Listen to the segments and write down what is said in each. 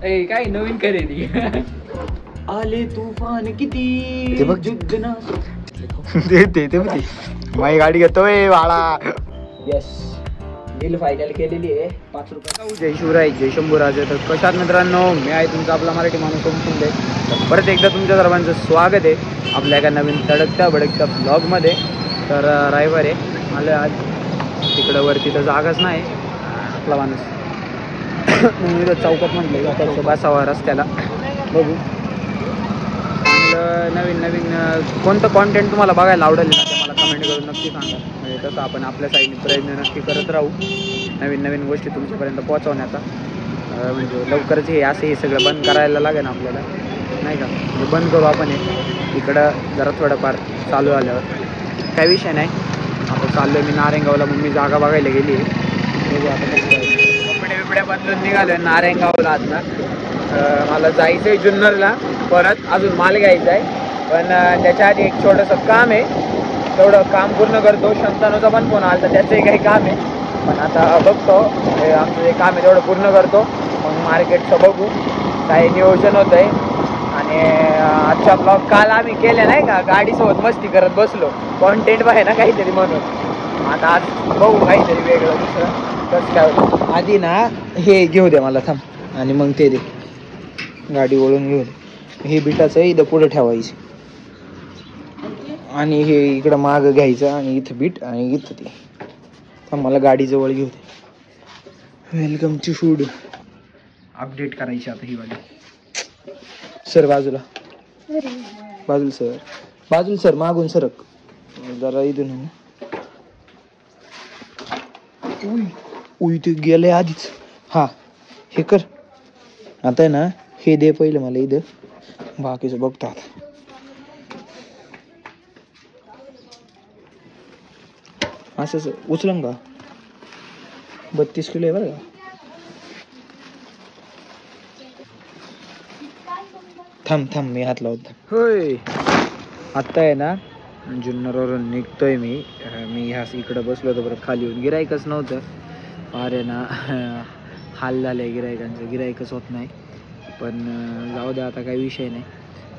काय नवीन खरेदी आले तुफान किती युद्ध ना ते माझी गाडी घेतोय बाळा. यस डील फायनल केलेली आहे 5 रुपये. जय शिवराय जय शंभूराजे. तर कशात मित्रांनो, मी आहे तुमचा आपला मराठी माणूस ओम शिंदे. तर परत एकदा तुमच्या सर्वांचं स्वागत आहे आपल्या एका नवीन तडकत्या भडकत्या ब्लॉगमध्ये. तर रविवार आहे, मला आज तिकडं वरती तर जागाच नाही आपला माणूस म्हणून इथं चौकात म्हटलं इथं बसावा रस्त्याला. बघू चांगलं नवीन कोणतं कॉन्टेंट तुम्हाला बघायला आवडेल ना ते मला कमेंट करून नक्की सांगा. म्हणजे तसं आपण आपल्या साईडने प्रयत्न नक्की करत राहू नवीन गोष्टी तुमच्यापर्यंत पोहोचवण्याचा. म्हणजे लवकरच हे सगळं बंद करायला लागेल आपल्याला, नाही का. म्हणजे बंद करू आपण हे इकडं जरा थोडंफार चालू आल्यावर काही विषय नाही. आता चाललो आहे मी नारायणगावला, मग मी जागा बघायला गेली आहे. आता कपडे बदलून निघालो आहे नारायणगावला. आता मला जायचं आहे जुन्नरला, परत अजून माल घ्यायचा आहे. पण त्याच्या आधी एक छोटंसं काम आहे, तेवढं काम पूर्ण करतो. शंतनूचा पण फोन आला तर त्याचंही काही काम आहे, पण आता बघतो आमचं जे काम आहे तेवढं पूर्ण करतो. मग मार्केटचं बघू काही नियोजन होतं आहे. आणि आजचा ब्लॉग काल आम्ही केले नाही का, गाडीसोबत मस्ती करत बसलो, कॉन्टेंट आहे ना काहीतरी म्हणून. आता आज बघू काहीतरी वेगळं दुसरं कसं काय होतं. आधी ना हे घेऊ दे मला, थांब, आणि मग ते दे गाडी वळून घेऊ दे. हे बिटाचं इथं पुढं ठेवायचं आणि हे इकडं मागं घ्यायचं आणि इथं बीट आणि इथं ते. थांब मला गाडी जवळ घेऊ दे. वेलकम टू फूड अपडेट करायची आता ही वाली. सर बाजूला बाजूला सर मागून सरक जरा इथून. उई ते गेले आधीच. हा हे कर आता आहे ना, हे दे पहिलं मला इथं, बाकीचं बघतो आता. असंच उचलं का, 32 किलो आहे बरं का. थांब मी हात लावतो. होय आत्ता आहे ना जुन्नरवरून निघतोय मी ह्या इकडं बसलो होतो, परत खाली येऊन गिराईकच नव्हतं. अरे ना हाल झाले गिराईकच होत नाही. पण जाऊ द्या, आता काही विषय नाही.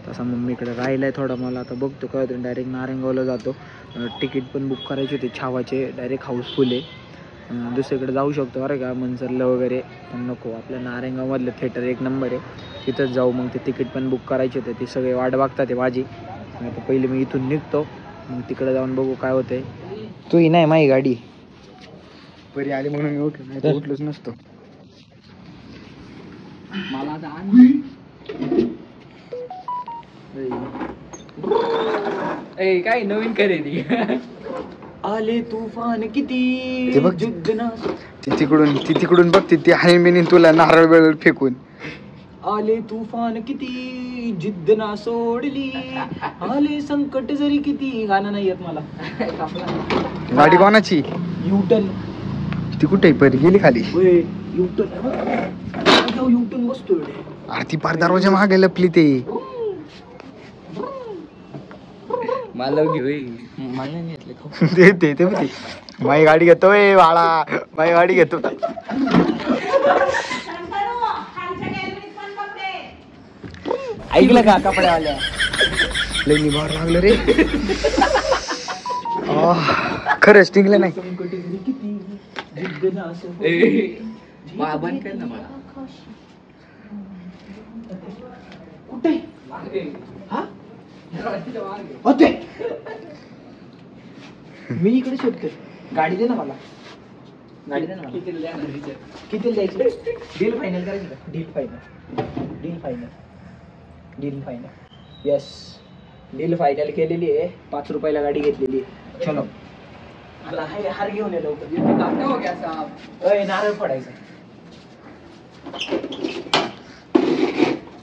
तसा मम्मीकडे राहिला आहे थोडा. मला आता बघतो काय होतं, डायरेक्ट नारायणगावला जातो. तिकीट पण बुक करायचे होते छावाचे, डायरेक्ट हाऊसफुल आहे. दुसरीकडे जाऊ शकतो बरं का, मनसरला वगैरे, पण नको. आपल्या नारायणगावमधलं थिएटर एक नंबर आहे, तिथंच जाऊ. मग ते तिकीट पण बुक करायचे होते, ते सगळे वाट बघतात ते माझी. आता पहिले मी इथून निघतो, मग तिकडे जाऊन बघू काय होतंय. तूही नाही माझी गाडी परी आली म्हणून मी उठलो, नाही उठलोच नसतो. मला आता काय नवीन खरेदी आले तुफान किती युद्ध ना. तिकडून बघते ती हाय मी तुला नारळ वेळ फेकून. आले तुफान किती जिद्द ना सोडली, आले संकट जरी किती. गाणं नाही येत मला. गाडी कोणाची? युटन. ती कुठे परी गेली खाली? युटन बसतोय. अरे ती पार दरवाजा मागे लपली ते. मला घेऊ मला नाही घेतले. ते माझी गाडी घेतोय बाळा, माझी गाडी घेतो. ऐकलं का कपड्यावाल्या? लई निभार लागलं रे. खरंच टिकलं नाही. मी इकडे शोधतोय. गाडी दे ना मला, गाडी दे ना मला. किती द्यायची? डील फायनल करायची का? Deal final. Yes deal final केलेली आहे. 5 रुपयाला गाडी घेतलेली आहे. चलो मला हार घेऊन ये लवकर. नारळ फोडायचा,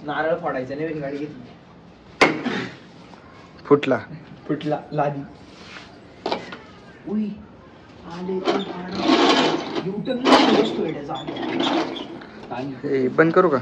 नारळ फोडायचा. नवीन गाडी घेतली, फुटला लादी. उई आले बंद करू का?